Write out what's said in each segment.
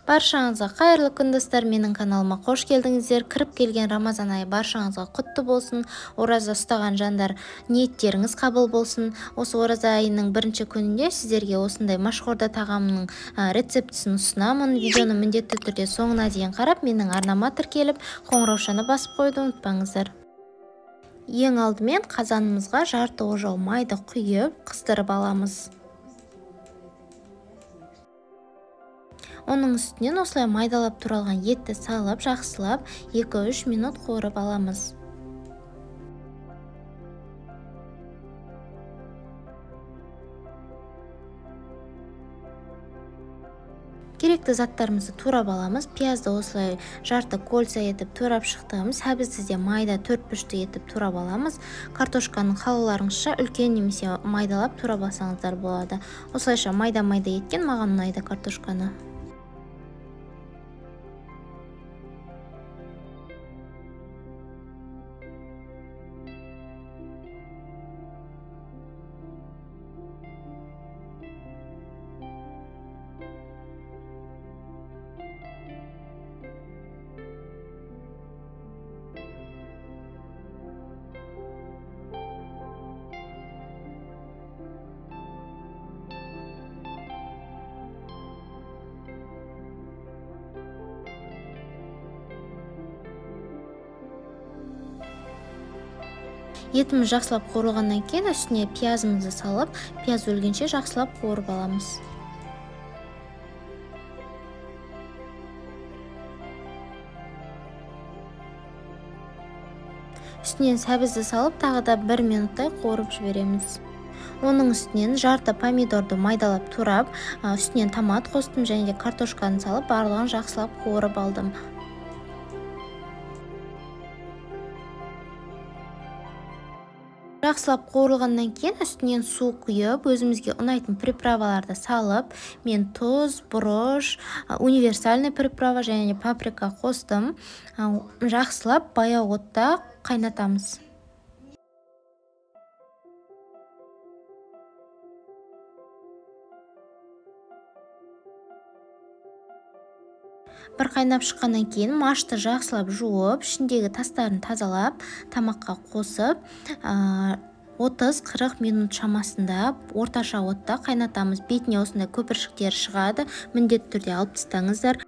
Баршаңызға қайырлы күн достар, менің каналыма қош келдіңіздер. Кіріп келген Рамазан айы баршаңызға құтты болсын. Ораза ұстаған жандар ниеттеріңіз қабыл болсын. Осы ораза айының бірінші күнінде сіздерге осындай машхурда тағамның рецептісін ұсынамын. Видеоны міндетті түрде соңына дейін қарап, менің арнама тіркеліп, қоңыраушаны басып қойды ұмытпаңыздар. Ең алдымен қазанымызға жарты ожау майды құйып, қыздырып аламыз. Оның үстінен осылай майдалап туралған етті салып, жақсылап 2-3 минут қуырып аламыз. Керекті заттарымызды турап аламыз. Пиязды осылай жарты кольца етіп турап шықтығымыз. Сәбізді де майда 4-3 етіп турап аламыз. Картошканың қалаларыңызша үлкен немесе майдалап турап алсаңыздар болады. Осылайша майда-майда еткен маған ұнайды картошканы. Етіміз жақсылап қуырылғаннан кейін үстіне пиязымызды салып, пияз өлгенше жақсылап қуырып аламыз. Үстінен сәбізді салып, тағы да 1 минуттай қуырып жібереміз. Оның үстінен жарты помидорды майдалап турап, үстінен томат қостым және де картошканы салып, барлығын жақсылап қуырып алдым. Жақсылап қуырылғаннан кейін үстінен су құйып, өзімізге ұнайтын приправаларды салып, мен тұз, бұрыш, универсальный приправа және паприка қостым. Жақсылап баяу отта қайнатамыз. Бір қайнап шыққаннан кейін машты жақсылап жуып, ішіндегі тастарын тазалап, тамаққа қосып, 30-40 минут шамасында орташа отта қайнатамыз. Бетіне осындай көпіршіктер шығады, міндетті түрде алып тастаңыздар.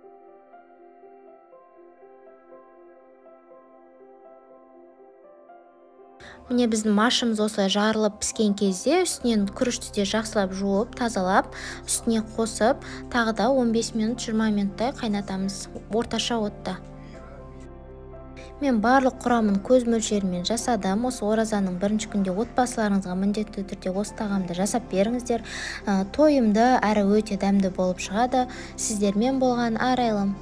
Міне біздің машымыз осылай жарылып піскен кезде үстінен күрішті де жақсылап жуып, тазалап, үстіне қосып, тағы да 15 минут 20 минуттай қайнатамыз орташа отта. Мен барлық құрамын көз мөлшерімен жасадым. Осы оразаның бірінші күнде отбасыларыңызға міндетті түрде осы тағамды жасап беріңіздер. Тойымды әрі өте дәмді болып шығады. Сіздермен болған арайлым.